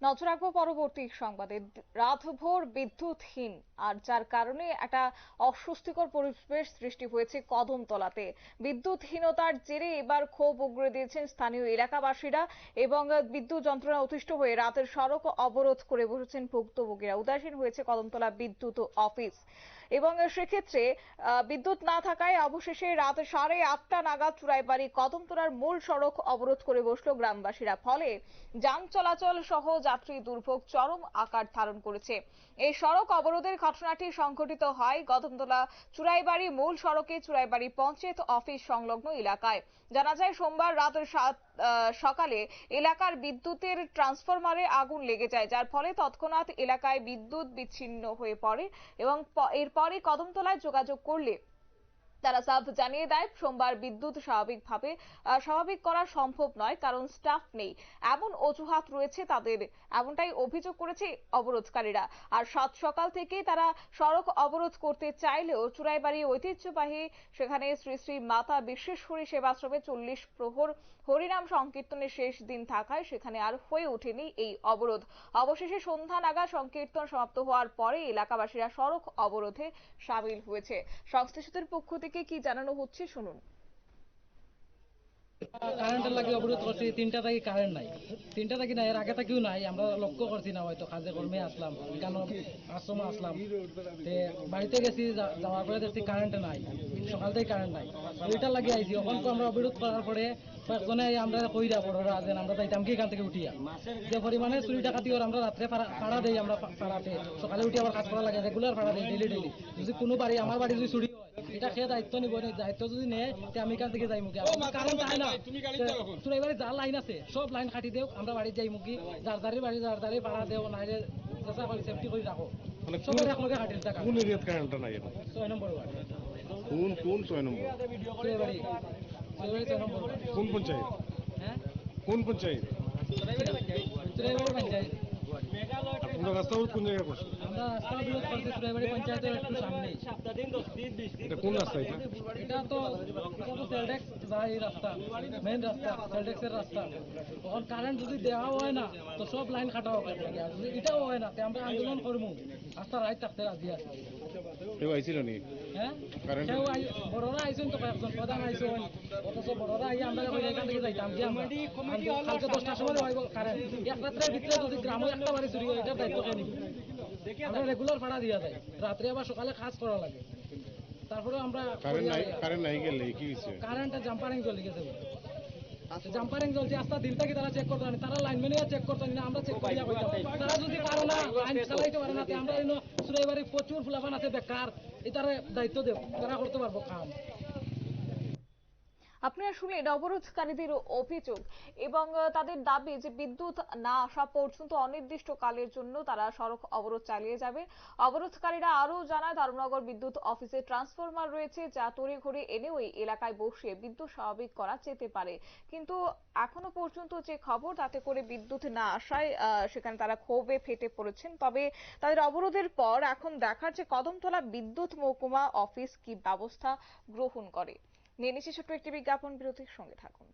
নজর রাখবো পরবর্তী সংবাদে। রাতভর বিদ্যুৎহীন, আর যার কারণে একটা অস্বস্তিকর পরিবেশ সৃষ্টি হয়েছে কদমতলাতে। বিদ্যুৎহীনতার জেরে এবার ক্ষোভ উগরে দিয়েছেন স্থানীয় এলাকাবাসীরা এবং বিদ্যুৎ যন্ত্রণা অতিষ্ঠ হয়ে রাতের সড়ক অবরোধ করে বসেছেন ভুক্তভোগীরা। উদাসীন হয়েছে কদমতলা বিদ্যুৎ অফিস এবং সেক্ষেত্রে বিদ্যুৎ না থাকায় অবশেষে রাত 8:30 নাগাদ চুরাইবাড়ি কদমতলার মূল সড়ক অবরোধ করে বসলো গ্রামবাসীরা। ফলে যান চলাচল সহ যাত্রী দুর্ভোগ চরম আকার ধারণ করেছে। এই সড়ক অবরোধের ঘটনাটি সংঘটিত হয় কদমতলা চুরাইবাড়ি মূল সড়কে চুরাইবাড়ি পঞ্চায়েত অফিস সংলগ্ন এলাকায়। জানা যায় সোমবার রাত সকালে এলাকার বিদ্যুতের ট্রান্সফরমারে আগুন লেগে যায়, যার ফলে তৎক্ষণাৎ এলাকায় বিদ্যুৎ বিচ্ছিন্ন হয়ে পড়ে এবং এরপরই কদমতলায় যোগাযোগ করলে তারা সাফ জানিয়ে দেয় সোমবার বিদ্যুৎ স্বাভাবিক করা সম্ভব নয়, কারণ স্টাফ নেই, এমন অজুহাত রয়েছে তাদের। এমনটাই অভিযোগ করেছে অবরোধকারীরা। আর সাত সকাল থেকে তারা সড়ক অবরোধ করতে চাইলেও চুরাইবাড়ি ঐতিহ্যবাহী সেখানে শ্রী শ্রী মাতা বিশ্বেশ্বরী সেবাশ্রমে 40 প্রহর হরিনাম সংকীর্তনের শেষ দিন থাকায় সেখানে আর হয়ে ওঠেনি এই অবরোধ। অবশেষে সন্ধ্যা নাগাদ সংকীর্তন সমাপ্ত হওয়ার পরে এলাকাবাসীরা সড়ক অবরোধে সামিল হয়েছে। সংশ্লিষ্টদের পক্ষ থেকে কি জানানো হচ্ছে শুনুন। কারেন্টের লাগে অবরোধ করছি, 3টা থেকে কারেন্ট নাই, 3টা থেকে নাই, এর আগে থেকেও নাই, আমরা লক্ষ্য করছি না, হয়তো কাজে কর্মে আসলাম, কেন আশ্রমে আসলাম, বাড়িতে গেছি, যাওয়ার পরে দেখছি কারেন্ট নাই, সকাল থেকে কারেন্ট নাই, ওইটা লাগিয়ে আইছি। ওখান আমরা অবরোধ করার পরে কয়েকজনে আমরা কইরা বড়রা আছেন, আমরা যাইতাম কি এখান থেকে উঠিয়া যে পরিমাণে চুরি টাকাতি ওর আমরা রাত্রে ভাড়া দেই, আমরা পাড়াতে সকালে উঠে আবার কাজ করা লাগে, রেগুলার ভাড়া দিই ডেলি। যদি কোনো বাড়ি আমার বাড়ি যদি চুরি হয়, এটা সে দায়িত্ব নিব, দায়িত্ব যদি নেয় আমি এখান থেকে যাই মুখে, কারণ তাই না চুরাইবাড়ি যা লাইন আছে সব লাইন কাটি দেও, আমরা বাড়ি যাই মুখি, যার বাড়ি যার ভাড়া দেও, নাইলে চেষ্টা করি সেফটি করে রাখো, সবাই একলগে কাটি টাকা। কোন এরিয়াত কারেন্টটা নাই? 6 নম্বর ওয়ার্ড। কোন 6 নম্বর? চুরাইবাড়ি 6 নম্বর। কোন পঞ্চায়েত? হ্যাঁ, কোন পঞ্চায়েত? চুরাইবাড়ি পঞ্চায়েত। আপনারা রাস্তা কোন জায়গায় করছেন? আমরা রাস্তা অবরোধ করছি চুরাইবাড়ি পঞ্চায়েতের একটু সামনেই। এটা কোন রাস্তা? এটা তো সেলডেক্স যায় রাস্তা, মেইন রাস্তা, সেলডেক্সের রাস্তা। তখন কারেন্ট যদি দেওয়া হয় না তো সব লাইন কাটা হবে, আর যদি এটাও হয় না তো আমরা আন্দোলন করবো, রাস্তা রাইট থাকতে রাজি আছে। কেউ আইছিল নি? হ্যাঁ, কেউ বড়রা আইসেন তো, কয়েকজন প্রধান আইসেন, অথচ বড়রা আইয়া আমরা এখান থেকে যাইতাম যে আমরা কালকে 10টার সময় হইব কারেন্ট, এক রাত্রের ভিতরে যদি গ্রামে একটা বাড়ি চুরি হয় এটার দায়িত্ব কে নিব? আমরা রেগুলার ভাড়া দিয়া যায়, রাত্রে আবার সকালে কাজ করা লাগে, তারপরে আমরা কারেন্ট নাই গেলে কি হইছে? কারেন্টটা জাম্পারিং চলে গেছে, জাম্পারিং চলছে, আস্তা দিনটা কি তারা চেক করতে পারে, তারা লাইনম্যানেরা চেক করতে না, আমরা চেক করিয়া কইতাম, তারা যদি পারে না লাইন চালাইতে পারে না, আমরা চুরাইবাড়ি প্রচুর ফুলাফান আছে বেকার, এটারে দায়িত্ব দেব, তারা করতে পারবো কাম। আপনারা শুনলেন অবরোধকারীদের অভিযোগ এবং তাদের দাবি যে বিদ্যুৎ না আসা পর্যন্ত অনির্দিষ্টকালের জন্য তারা সড়ক অবরোধ চালিয়ে যাবে। অবরোধকারীরা আরও জানায় ধর্মনগর বিদ্যুৎ অফিসে ট্রান্সফরমার রয়েছে, যা তড়িঘড়ি এনে ওই এলাকায় বসিয়ে বিদ্যুৎ স্বাভাবিক করা যেতে পারে, কিন্তু এখনো পর্যন্ত যে খবর তাতে করে বিদ্যুৎ না আসায় সেখানে তারা ক্ষোভে ফেটে পড়েছেন। তবে তাদের অবরোধের পর এখন দেখার যে কদমতলা বিদ্যুৎ মহকুমা অফিস কি ব্যবস্থা গ্রহণ করে। নিয়ে নিচ্ছি ছোট্ট একটি বিজ্ঞাপন বিরতির, সঙ্গে থাকুন।